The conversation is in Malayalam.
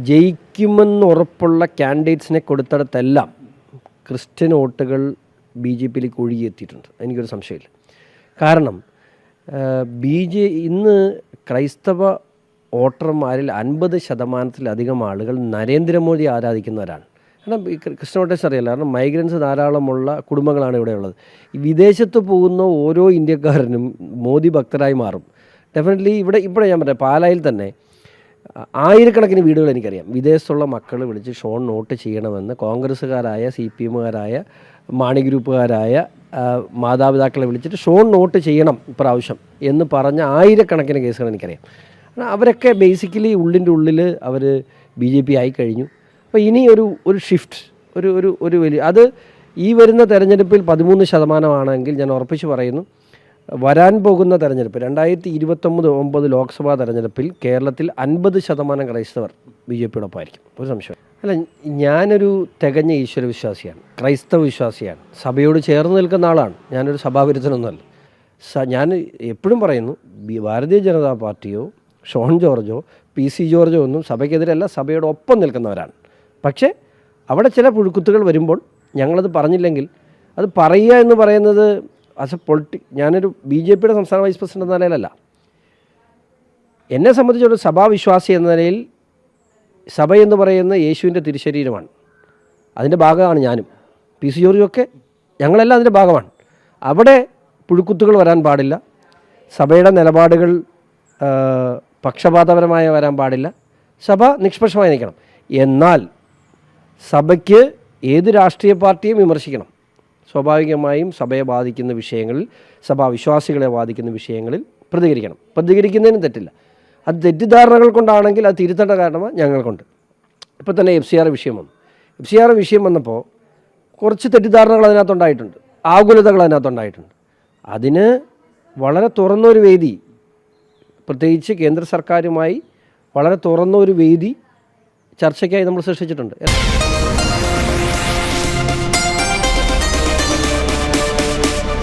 ജയിക്കുമെന്നുറപ്പുള്ള കാൻഡിഡേറ്റ്സിനെ കൊടുത്തിടത്തെല്ലാം ക്രിസ്ത്യൻ വോട്ടുകൾ BJPയിലേക്ക് ഒഴുകിയെത്തിയിട്ടുണ്ട്. എനിക്കൊരു സംശയമില്ല. കാരണം ഇന്ന് ക്രൈസ്തവ വോട്ടർമാരിൽ 50% ആളുകൾ നരേന്ദ്രമോദി ആരാധിക്കുന്നവരാണ്. കാരണം ക്രിസ്ത്യൻ വോട്ടേഴ്സ് അറിയില്ല, കാരണം മൈഗ്രൻസ് ധാരാളമുള്ള കുടുംബങ്ങളാണ് ഇവിടെയുള്ളത്. ഈ വിദേശത്ത് പോകുന്ന ഓരോ ഇന്ത്യക്കാരനും മോദി ഭക്തരായി മാറും. ഡെഫിനറ്റ്ലി ഇവിടെ ഞാൻ പറയാം, പാലായിൽ തന്നെ ആയിരക്കണക്കിന് വീടുകൾ എനിക്കറിയാം വിദേശത്തുള്ള മക്കൾ വിളിച്ച് ഷോൺ നോട്ട് ചെയ്യണമെന്ന് കോൺഗ്രസ്സുകാരായ CPMകാരായ മാണി ഗ്രൂപ്പുകാരായ മാതാപിതാക്കളെ വിളിച്ചിട്ട് ഷോൺ നോട്ട് ചെയ്യണം ഇപ്രാവശ്യം എന്ന് പറഞ്ഞ ആയിരക്കണക്കിന് കേസുകൾ എനിക്കറിയാം. അവരൊക്കെ ബേസിക്കലി ഉള്ളിൽ അവർ BJP ആയിക്കഴിഞ്ഞു. അപ്പോൾ ഇനി ഒരു ഷിഫ്റ്റ് ഒരു വലിയ അത് ഈ വരുന്ന തെരഞ്ഞെടുപ്പിൽ 13% ഞാൻ ഉറപ്പിച്ച് പറയുന്നു. വരാൻ പോകുന്ന തെരഞ്ഞെടുപ്പ് 2029 ലോക്സഭാ തെരഞ്ഞെടുപ്പിൽ കേരളത്തിൽ 50% ക്രൈസ്തവർ BJPയോടൊപ്പമായിരിക്കും. ഒരു സംശയം അല്ല. ഞാനൊരു തികഞ്ഞ ഈശ്വര വിശ്വാസിയാണ്, ക്രൈസ്തവ വിശ്വാസിയാണ്, സഭയോട് ചേർന്ന് നിൽക്കുന്ന ആളാണ്. ഞാനൊരു സഭാവിരുദ്ധനൊന്നുമല്ല. ഞാൻ എപ്പോഴും പറയുന്നു, ഭാരതീയ ജനതാ പാർട്ടിയോ ഷോൺ ജോർജോ PC ജോർജോ ഒന്നും സഭയ്ക്കെതിരല്ല, സഭയോടൊപ്പം നിൽക്കുന്നവരാണ്. പക്ഷേ അവിടെ ചില പുഴുക്കുത്തുകൾ വരുമ്പോൾ ഞങ്ങളത് പറഞ്ഞില്ലെങ്കിൽ അത് പറയുക എന്ന് പറയുന്നത് ഞാനൊരു BJPയുടെ സംസ്ഥാന വൈസ് പ്രസിഡന്റ് എന്ന നിലയിലല്ല. എന്നെ സംബന്ധിച്ചൊരു സഭാവിശ്വാസി എന്ന നിലയിൽ സഭ എന്ന് പറയുന്ന യേശുവിൻ്റെ തിരുശരീരമാണ്. അതിൻ്റെ ഭാഗമാണ് ഞാനും PC ജോർജും ഒക്കെ. ഞങ്ങളെല്ലാം അതിൻ്റെ ഭാഗമാണ്. അവിടെ പുഴുക്കുത്തുകൾ വരാൻ പാടില്ല. സഭയുടെ നിലപാടുകൾ പക്ഷപാതപരമായി വരാൻ പാടില്ല. സഭ നിഷ്പക്ഷമായി നിൽക്കണം. എന്നാൽ സഭയ്ക്ക് ഏത് രാഷ്ട്രീയ പാർട്ടിയും വിമർശിക്കണം. സ്വാഭാവികമായും സഭയെ ബാധിക്കുന്ന വിഷയങ്ങളിൽ, സഭാവിശ്വാസികളെ ബാധിക്കുന്ന വിഷയങ്ങളിൽ പ്രതികരിക്കുന്നതിനും തെറ്റില്ല. അത് തെറ്റിദ്ധാരണകൾ കൊണ്ടാണെങ്കിൽ അത് തിരുത്തേണ്ട കാരണമാണ് ഞങ്ങൾക്കുണ്ട്. ഇപ്പോൾ തന്നെ FCR വിഷയം വന്നപ്പോൾ കുറച്ച് തെറ്റിദ്ധാരണകൾ അതിനകത്തുണ്ടായിട്ടുണ്ട്, ആകുലതകൾ അതിനകത്തുണ്ടായിട്ടുണ്ട്. അതിന് വളരെ തുറന്നൊരു വേദി, പ്രത്യേകിച്ച് കേന്ദ്ര സർക്കാരുമായി വളരെ തുറന്നൊരു വേദി ചർച്ചയ്ക്കായി നമ്മൾ സൃഷ്ടിച്ചിട്ടുണ്ട്.